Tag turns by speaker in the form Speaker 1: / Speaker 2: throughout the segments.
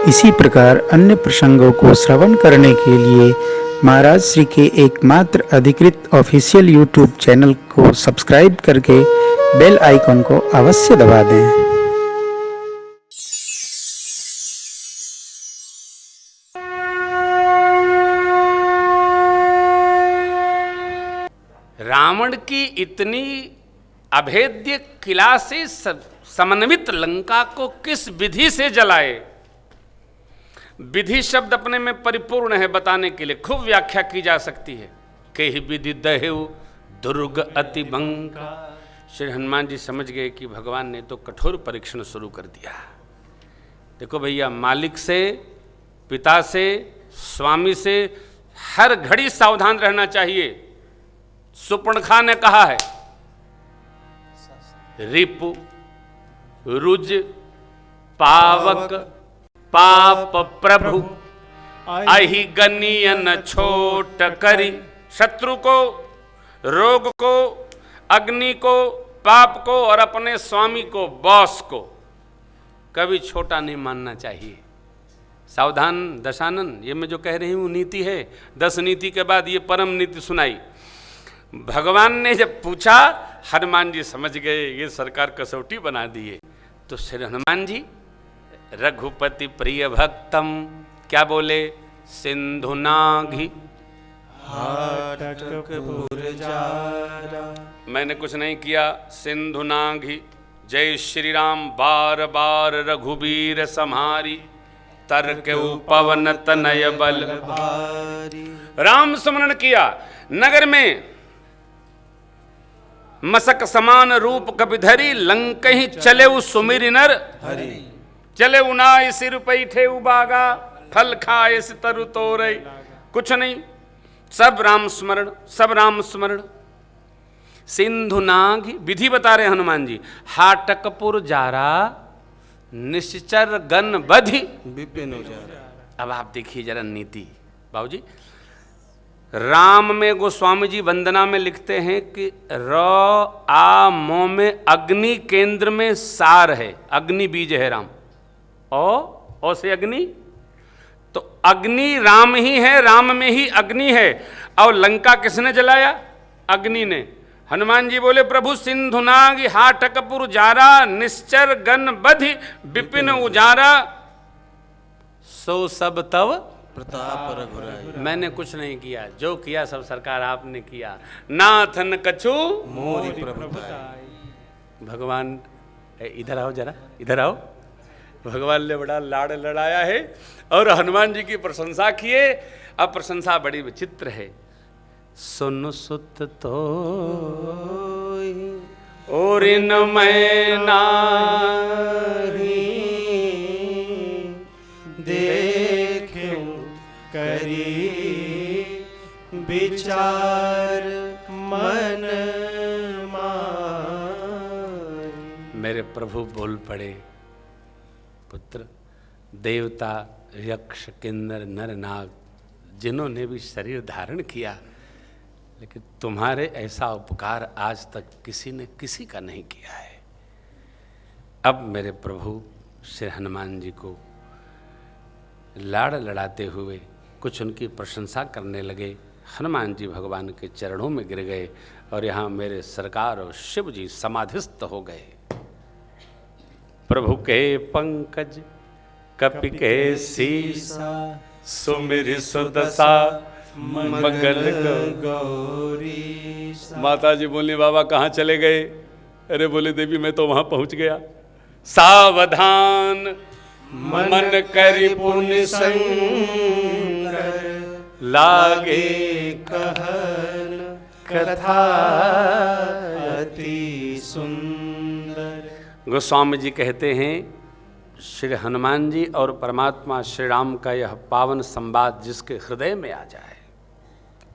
Speaker 1: इसी प्रकार अन्य प्रसंगों को श्रवण करने के लिए महाराज श्री के एकमात्र अधिकृत ऑफिशियल यूट्यूब चैनल को सब्सक्राइब करके बेल आइकन को अवश्य दबा दें।
Speaker 2: रावण की इतनी अभेद्य किला से समन्वित लंका को किस विधि से जलाए, विधि शब्द अपने में परिपूर्ण है, बताने के लिए खूब व्याख्या की जा सकती है। के ही विधि दहेव दुर्ग अति बंका। श्री हनुमान जी समझ गए कि भगवान ने तो कठोर परीक्षण शुरू कर दिया। देखो भैया, मालिक से, पिता से, स्वामी से हर घड़ी सावधान रहना चाहिए। सुपर्णखा ने कहा है, रिपु रुज पावक पाप प्रभु अहि गनियन छोट करी। शत्रु को, रोग को, अग्नि को, पाप को और अपने स्वामी को, बॉस को कभी छोटा नहीं मानना चाहिए। सावधान दशानन, ये मैं जो कह रही हूँ नीति है। 10 नीति के बाद ये परम नीति सुनाई। भगवान ने जब पूछा, हनुमान जी समझ गए ये सरकार कसौटी बना दिए। तो श्री हनुमान जी रघुपति प्रिय भक्तम क्या बोले, सिंधुनाघि मैंने कुछ नहीं किया। सिंधुनाघि जय श्री राम बार बार रघुबीर सम्हारी, तर्क पवन तनय बल भारी। राम स्मरण किया, नगर में मसक समान रूप कपिधरी, लंकहि चले सुमिरि नर हरि। चले उनाय सिर पैठे उबागा, फल खाए तरु तोरई। कुछ नहीं, सब राम स्मरण, सब राम स्मरण। सिंधुनाघि विधि बता रहे हनुमान जी। हाटकपुर जारा निश्चर गन बधि विपिन उजारा। अब आप देखिए जरा नीति बाबूजी। राम में गोस्वामी जी वंदना में लिखते हैं कि र आ मो में अग्नि केंद्र में सार है, अग्नि बीज है राम। ओ से अग्नि, तो अग्नि राम ही है, राम में ही अग्नि है। और लंका किसने जलाया? अग्नि ने। हनुमान जी बोले, प्रभु सिंधुनाघि हाटकपुर जारा, निश्चर गन बधि विपिन उजारा, सो सब तव प्रताप रघुराई। मैंने कुछ नहीं किया, जो किया सब सरकार आपने किया। नाथन कछु मोरि प्रभुताई। भगवान इधर आओ, जरा इधर आओ। भगवान ने बड़ा लाड़ लड़ाया है और हनुमान जी की प्रशंसा किए। अब प्रशंसा बड़ी विचित्र है। सुन सुत तो और इन मैं नाही देखूं करी विचार मन मारी। मेरे प्रभु बोल पड़े, पुत्र, देवता, यक्ष, किन्नर, नर, नाग जिन्होंने भी शरीर धारण किया, लेकिन तुम्हारे ऐसा उपकार आज तक किसी ने किसी का नहीं किया है। अब मेरे प्रभु श्री हनुमान जी को लाड़ लड़ाते हुए कुछ उनकी प्रशंसा करने लगे। हनुमान जी भगवान के चरणों में गिर गए और यहाँ मेरे सरकार और शिव जी समाधिस्थ हो गए। प्रभु के पंकज कपि के सीसा, सुमिरि सुदशा मगल गौरी। माता जी बोली, बाबा कहाँ चले गए? अरे बोले, देवी मैं तो वहां पहुंच गया। सावधान मन करि पुनि संकर, लागे कहन कथा अति सुंदर। गोस्वामी जी कहते हैं, श्री हनुमान जी और परमात्मा श्री राम का यह पावन संवाद जिसके हृदय में आ जाए,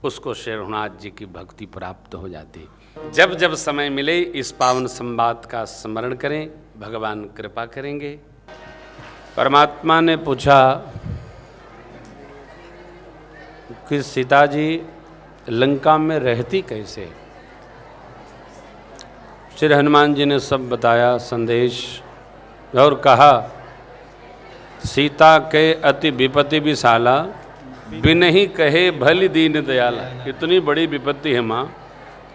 Speaker 2: उसको श्री रघुनाथ जी की भक्ति प्राप्त हो जाती। जब जब समय मिले इस पावन संवाद का स्मरण करें, भगवान कृपा करेंगे। परमात्मा ने पूछा कि सीता जी लंका में रहती कैसे? श्री हनुमान जी ने सब बताया संदेश और कहा सीता के अति विपत्ति विशाला, बिनहि कहे भली दीन दयाला। इतनी बड़ी विपत्ति है माँ,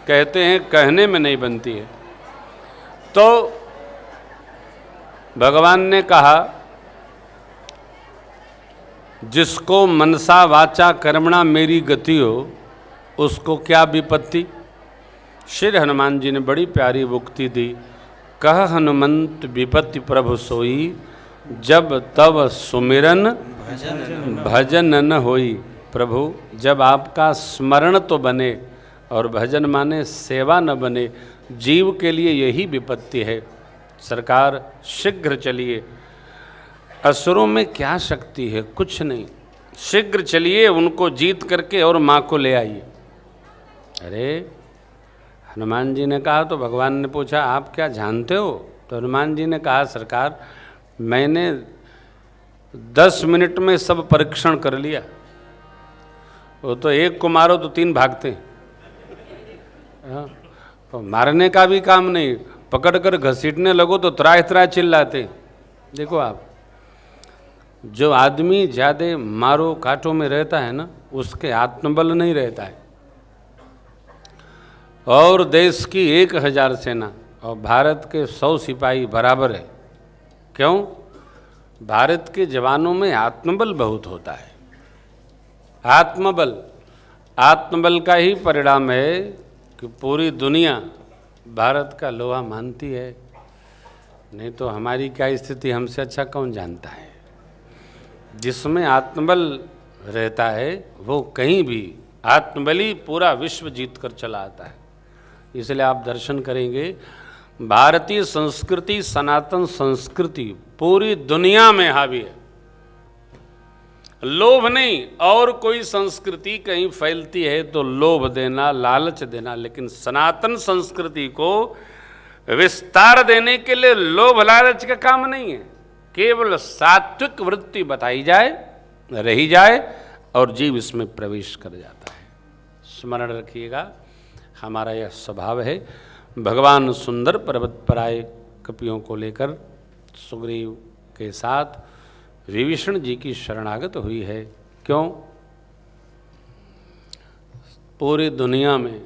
Speaker 2: कहते हैं कहने में नहीं बनती है। तो भगवान ने कहा जिसको मनसा वाचा कर्मणा मेरी गति हो, उसको क्या विपत्ति। श्री हनुमान जी ने बड़ी प्यारी उक्ति दी, कह हनुमंत विपत्ति प्रभु सोई, जब तब सुमिरन भजन न होई। प्रभु जब आपका स्मरण तो बने, और भजन माने सेवा न बने, जीव के लिए यही विपत्ति है। सरकार शीघ्र चलिए, असुरों में क्या शक्ति है, कुछ नहीं, शीघ्र चलिए, उनको जीत करके और माँ को ले आइए। अरे हनुमान जी ने कहा, तो भगवान ने पूछा आप क्या जानते हो। तो हनुमान जी ने कहा सरकार मैंने 10 मिनट में सब परीक्षण कर लिया। वो तो एक को मारो तो 3 भागते हैं। हाँ, तो मारने का भी काम नहीं, पकड़ कर घसीटने लगो तो त्राह त्राह चिल्लाते। देखो आप, जो आदमी ज़्यादा मारो काटो में रहता है ना, उसके आत्मबल नहीं रहता है। और देश की 1000 सेना और भारत के 100 सिपाही बराबर है। क्यों? भारत के जवानों में आत्मबल बहुत होता है। आत्मबल का ही परिणाम है कि पूरी दुनिया भारत का लोहा मानती है। नहीं तो हमारी क्या स्थिति हमसे अच्छा कौन जानता है। जिसमें आत्मबल रहता है वो कहीं भी आत्मबली पूरा विश्व जीत कर चला आता है। इसलिए आप दर्शन करेंगे, भारतीय संस्कृति, सनातन संस्कृति पूरी दुनिया में हावी है। लोभ नहीं, और कोई संस्कृति कहीं फैलती है तो लोभ देना, लालच देना, लेकिन सनातन संस्कृति को विस्तार देने के लिए लोभ लालच का काम नहीं है। केवल सात्विक वृत्ति बताई जाए, रही जाए, और जीव इसमें प्रवेश कर जाता है। स्मरण रखिएगा, हमारा यह स्वभाव है। भगवान सुंदर पर्वत पर आए कपियों को लेकर, सुग्रीव के साथ विभीषण जी की शरणागत हुई है। क्यों? पूरी दुनिया में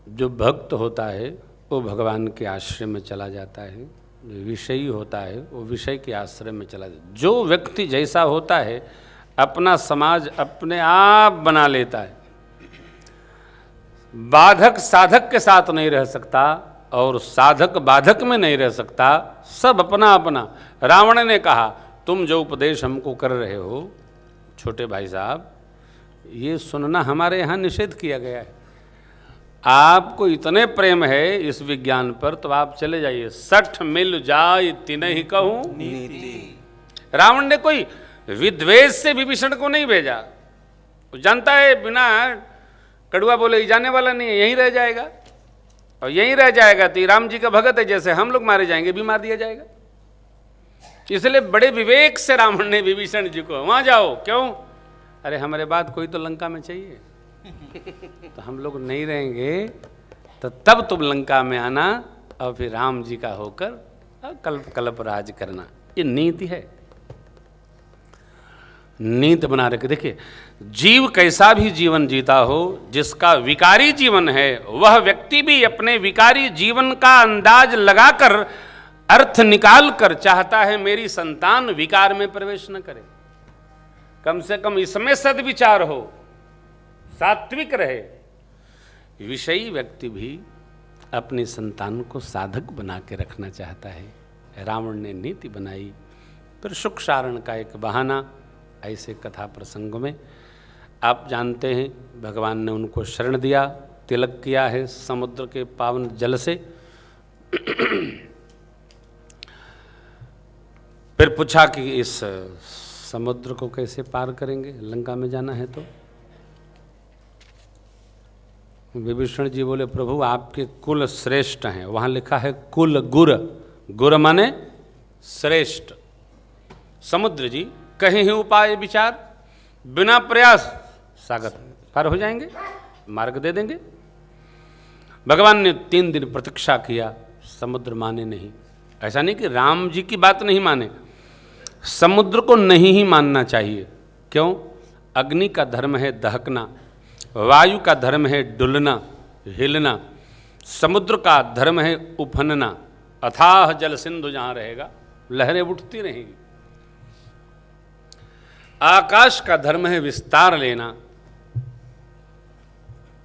Speaker 2: जो भक्त होता है वो भगवान के आश्रय में चला जाता है, जो विषयी होता है वो विषय के आश्रय में चला जाता है। जो व्यक्ति जैसा होता है अपना समाज अपने आप बना लेता है। बाधक साधक के साथ नहीं रह सकता और साधक बाधक में नहीं रह सकता, सब अपना अपना। रावण ने कहा तुम जो उपदेश हमको कर रहे हो छोटे भाई साहब, ये सुनना हमारे यहाँ निषेध किया गया है। आपको इतने प्रेम है इस विज्ञान पर तो आप चले जाइए, 60 मिल जाए तिनहि कहूँ नीति। रावण ने कोई विद्वेष से विभीषण को नहीं भेजा, वो जानता है बिना कड़ुआ बोले जाने वाला नहीं है, यहीं रह जाएगा, और यहीं रह जाएगा तो राम जी का भगत है, जैसे हम लोग मारे जाएंगे भी मार दिया जाएगा। इसलिए बड़े विवेक से रावण ने विभीषण जी को वहां जाओ। क्यों? अरे हमारे बाद कोई तो लंका में चाहिए, तो हम लोग नहीं रहेंगे तो तब तुम लंका में आना और फिर राम जी का होकर कल्प कल्प राज करना। ये नीति है, नीति बना रखे। देखिए, जीव कैसा भी जीवन जीता हो, जिसका विकारी जीवन है वह व्यक्ति भी अपने विकारी जीवन का अंदाज लगाकर अर्थ निकाल कर चाहता है मेरी संतान विकार में प्रवेश न करे, कम से कम इसमें सद्विचार हो, सात्विक रहे। विषयी व्यक्ति भी अपनी संतान को साधक बना के रखना चाहता है। रावण ने नीति बनाई, फिर सुख सारण का एक बहाना। ऐसे कथा प्रसंगों में आप जानते हैं भगवान ने उनको शरण दिया, तिलक किया है समुद्र के पावन जल से। फिर पूछा कि इस समुद्र को कैसे पार करेंगे, लंका में जाना है तो। विभीषण जी बोले प्रभु आपके कुल श्रेष्ठ हैं, वहां लिखा है कुल गुर, गुर माने श्रेष्ठ। समुद्र जी कहीं ही उपाय विचार, बिना प्रयास सागर पार हो जाएंगे, मार्ग दे देंगे। भगवान ने 3 दिन प्रतीक्षा किया, समुद्र माने नहीं। ऐसा नहीं कि राम जी की बात नहीं माने, समुद्र को नहीं ही मानना चाहिए। क्यों? अग्नि का धर्म है दहकना, वायु का धर्म है डुलना, हिलना, समुद्र का धर्म है उफनना। अथाह जल सिंधु जहां रहेगा लहरें उठती रहेंगी। आकाश का धर्म है विस्तार लेना,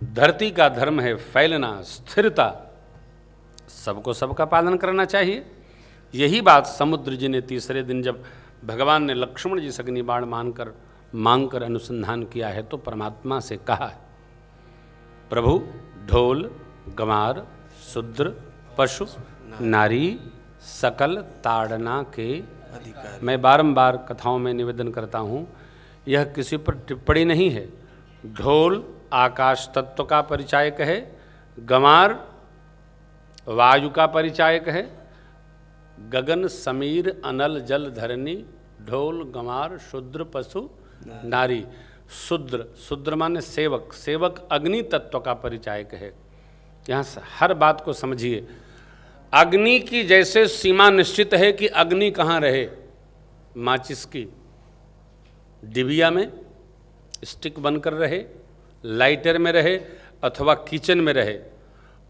Speaker 2: धरती का धर्म है फैलना, स्थिरता। सबको सबका पालन करना चाहिए। यही बात समुद्र जी ने तीसरे दिन जब भगवान ने लक्ष्मण जी से अग्निबाण मांगकर अनुसंधान किया है तो परमात्मा से कहा है, प्रभु ढोल गंवार शूद्र पशु नारी सकल ताड़ना के अधिकारी। मैं बारंबार कथाओं में निवेदन करता हूँ, यह किसी पर टिप्पणी नहीं है। ढोल आकाश तत्व का परिचायक है, गंवार वायु का परिचायक है, गगन समीर अनल जल धरनी, ढोल गंवार शूद्र पशु नारी। शूद्र माने सेवक, सेवक अग्नि तत्व का परिचायक है। यहाँ हर बात को समझिए। अग्नि की जैसे सीमा निश्चित है कि अग्नि कहाँ रहे, माचिस की डिबिया में स्टिक बनकर रहे, लाइटर में रहे अथवा किचन में रहे।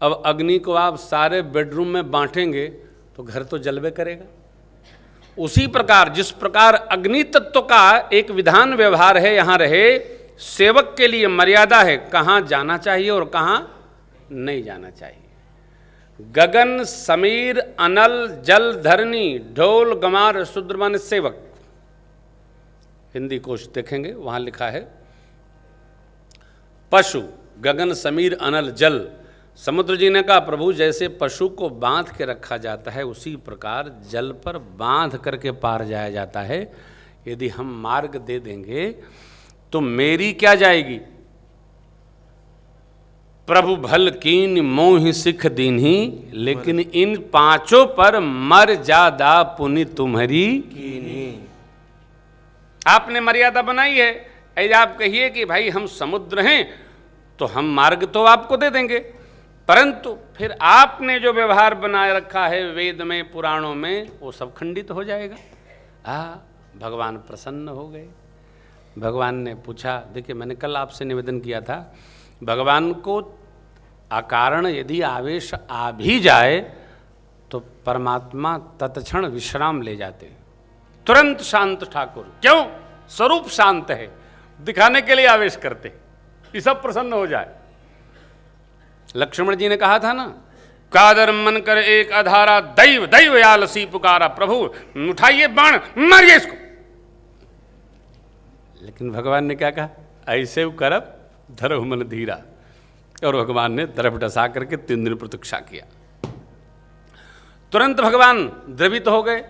Speaker 2: अब अग्नि को आप सारे बेडरूम में बांटेंगे तो घर तो जलवे करेगा। उसी प्रकार जिस प्रकार अग्नि तत्व का एक विधान व्यवहार है यहाँ रहे, सेवक के लिए मर्यादा है कहाँ जाना चाहिए और कहाँ नहीं जाना चाहिए। गगन समीर अनल जल धरनी, ढोल गंवार शूद्र माने सेवक। हिंदी कोश देखेंगे वहां लिखा है पशु, गगन समीर अनल जल। समुद्र जी ने कहा प्रभु जैसे पशु को बांध के रखा जाता है उसी प्रकार जल पर बांध करके पार जाया जाता है। यदि हम मार्ग दे देंगे तो मेरी क्या जाएगी, प्रभु भल कीन मोहि सिख दीन्ही, लेकिन इन पांचों पर मर जादा पुनि तुम्हारी कीन्ही। आपने मर्यादा बनाई है। यदि आप कहिए कि भाई हम समुद्र हैं तो हम मार्ग तो आपको दे देंगे, परंतु फिर आपने जो व्यवहार बनाए रखा है वेद में पुराणों में वो सब खंडित हो जाएगा। भगवान प्रसन्न हो गए। भगवान ने पूछा, देखिए मैंने कल आपसे निवेदन किया था, भगवान को अकारण यदि आवेश आ भी जाए तो परमात्मा तत्क्षण विश्राम ले जाते हैं, तुरंत शांत ठाकुर। क्यों? स्वरूप शांत है, दिखाने के लिए आवेश करते, ये सब प्रसन्न हो जाए। लक्ष्मण जी ने कहा था ना, कादर मन कर एक अधारा, दैव दैव आलसी पुकारा, प्रभु उठाइए बाण मारिए इसको। लेकिन भगवान ने क्या कहा, ऐसे करब धरहु मन धीरा। और भगवान ने तरफ डसा करके 3 दिन प्रतीक्षा किया। तुरंत भगवान द्रवित हो गए।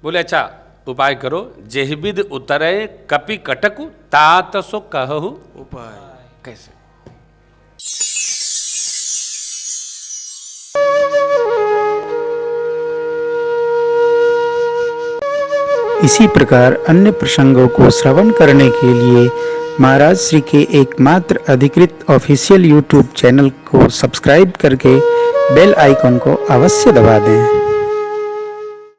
Speaker 2: बोले अच्छा उपाय करो, जेहबिद उतरे कपि कटकु तात सो कहु उपाय। कैसे?
Speaker 1: इसी प्रकार अन्य प्रसंगों को श्रवण करने के लिए महाराज श्री के एकमात्र अधिकृत ऑफिशियल यूट्यूब चैनल को सब्सक्राइब करके बेल आइकॉन को अवश्य दबा दें।